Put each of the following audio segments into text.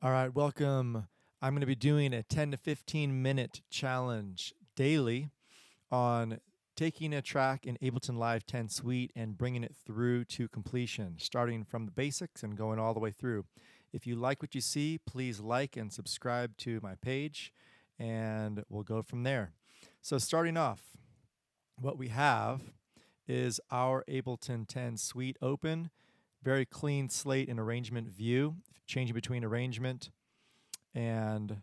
All right, welcome. I'm going to be doing a 10 to 15 minute challenge daily on taking a track in Ableton Live 10 Suite and bringing it through to completion, starting from the basics and going all the way through. If you like what you see, please like and subscribe to my page, and we'll go from there. So, starting off, what we have is our Ableton 10 Suite open, very clean slate and arrangement view. Changing between arrangement and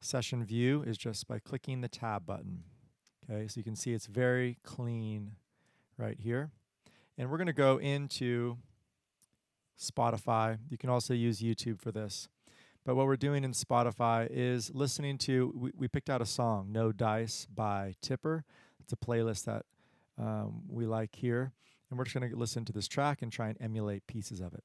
session view is just by clicking the tab button. Okay, so you can see it's very clean right here. And we're going to go into Spotify. You can also use YouTube for this. But what we're doing in Spotify is listening to, we picked out a song, No Dice by Tipper. It's a playlist that we like here. And we're just going to listen to this track and try and emulate pieces of it.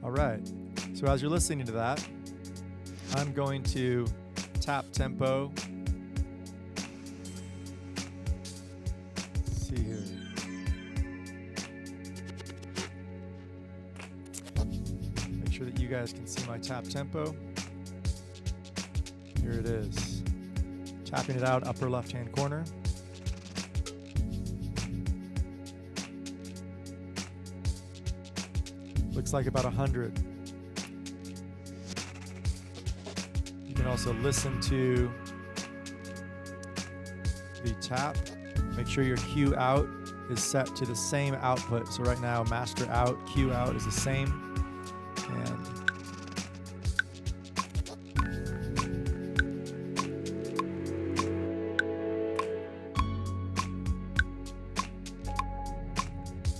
All right, so as you're listening to that, I'm going to tap tempo. Let's see here. Make sure that you guys can see my tap tempo. Here it is. Tapping it out, upper left-hand corner. Looks like about 100. You can also listen to the tap. Make sure your cue out is set to the same output. So right now, master out, cue out is the same. And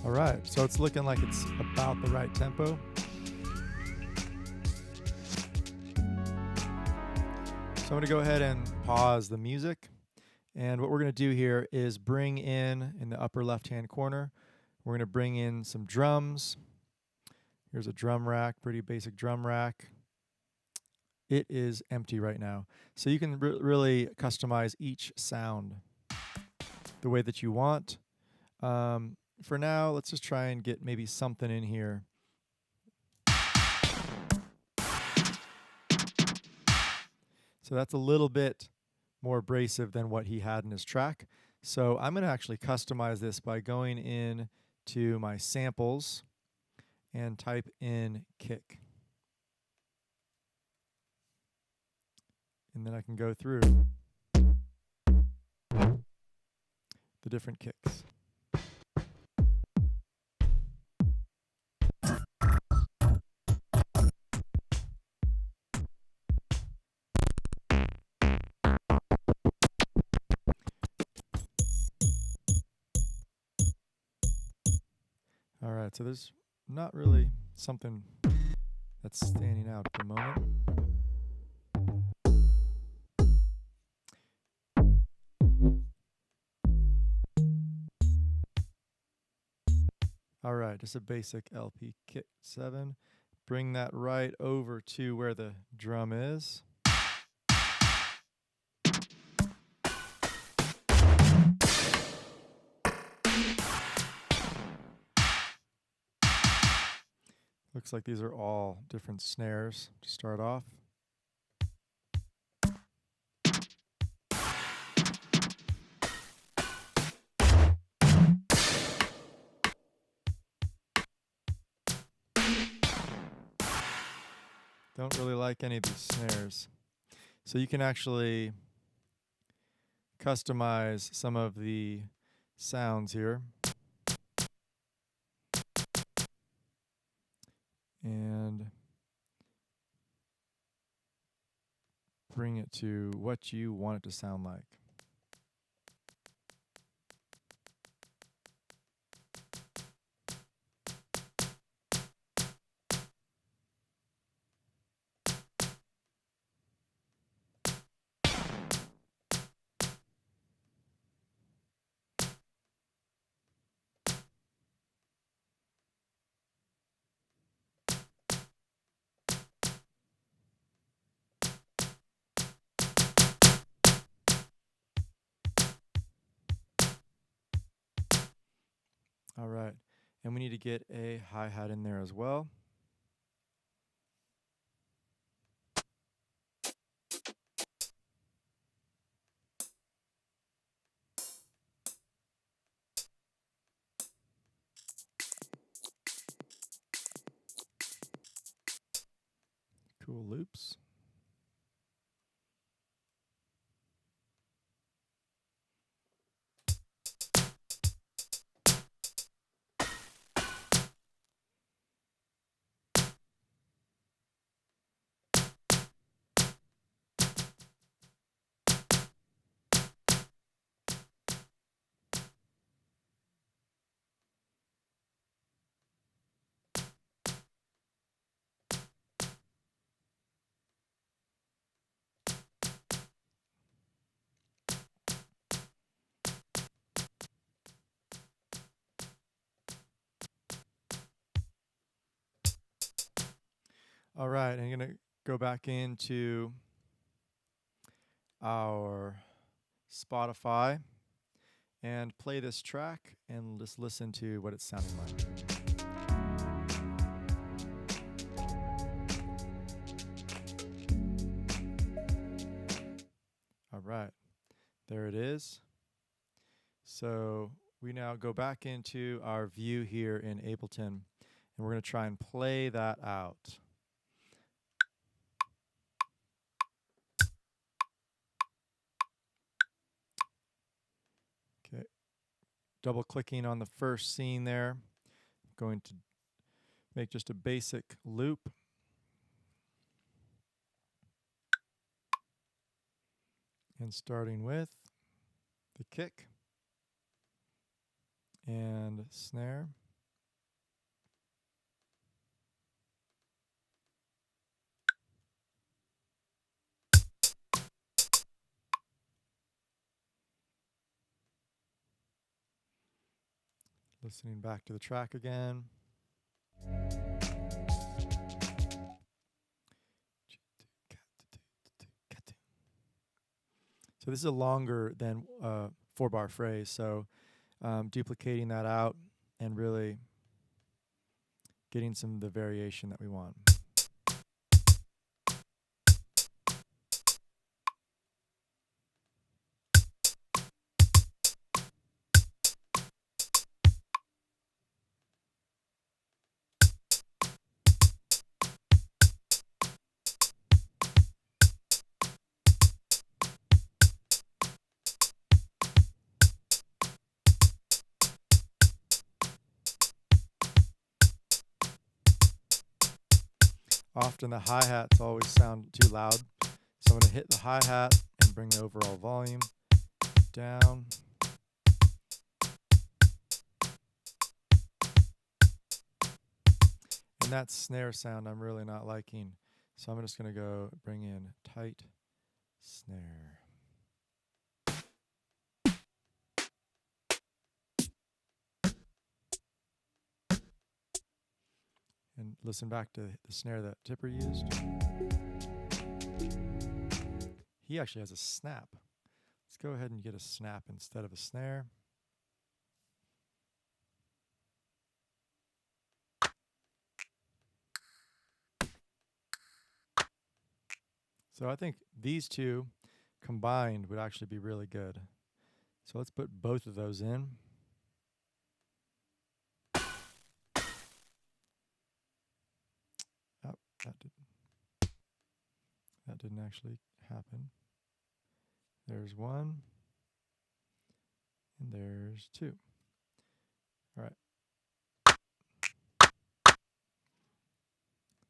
all right, so it's looking like it's about the right tempo. So I'm going to go ahead and pause the music. And what we're going to do here is bring in the upper left-hand corner, we're going to bring in some drums. Here's a drum rack, pretty basic drum rack. It is empty right now. So you can really customize each sound the way that you want. For now, let's just try and get maybe something in here. So that's a little bit more abrasive than what he had in his track. So I'm going to actually customize this by going in to my samples and type in kick. And then I can go through the different kicks. All right, so there's not really something that's standing out at the moment. All right, just a basic LP kit 7. Bring that right over to where the drum is. Looks like these are all different snares to start off. Don't really like any of these snares. So you can actually customize some of the sounds here. And bring it to what you want it to sound like. And we need to get a hi-hat in there as well. Cool loops. All right, I'm going to go back into our Spotify and play this track and just listen to what it's sounding like. All right, there it is. So we now go back into our view here in Ableton, and we're going to try and play that out. Okay, double clicking on the first scene there. I'm going to make just a basic loop. And starting with the kick and snare. Listening back to the track again. So this is a longer than 4-bar phrase, so duplicating that out and really getting some of the variation that we want. Often the hi-hats always sound too loud, so I'm going to hit the hi-hat and bring the overall volume down. And that snare sound I'm really not liking, so I'm just going to go bring in tight snare. And listen back to the snare that Tipper used. He actually has a snap. Let's go ahead and get a snap instead of a snare. So I think these two combined would actually be really good. So let's put both of those in. Oh, that didn't actually happen. There's one, and there's two. All right.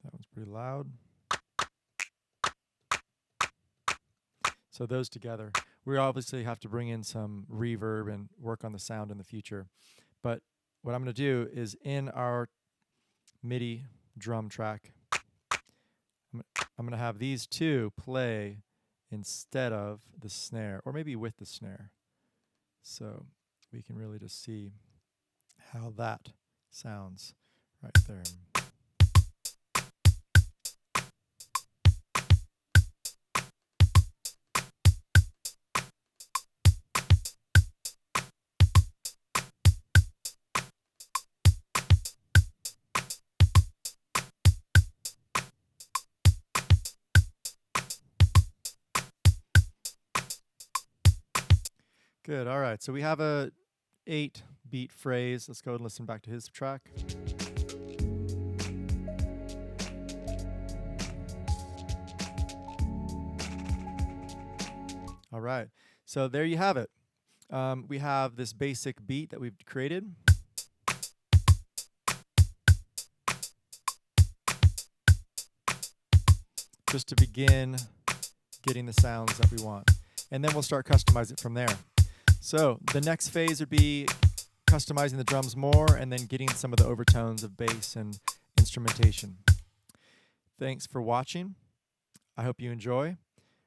That one's pretty loud. So those together, we obviously have to bring in some reverb and work on the sound in the future. But what I'm going to do is in our MIDI drum track, I'm going to have these two play instead of the snare, or maybe with the snare. So we can really just see how that sounds right there. Good. All right. So we have a 8-beat phrase. Let's go and listen back to his track. All right. So there you have it. We have this basic beat that we've created. Just to begin getting the sounds that we want. And then we'll start customizing it from there. So the next phase would be customizing the drums more and then getting some of the overtones of bass and instrumentation. Thanks for watching. I hope you enjoy.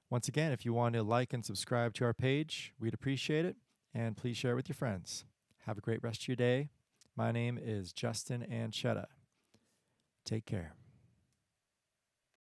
Once again, if you want to like and subscribe to our page, we'd appreciate it. And please share it with your friends. Have a great rest of your day. My name is Justin Anchetta. Take care.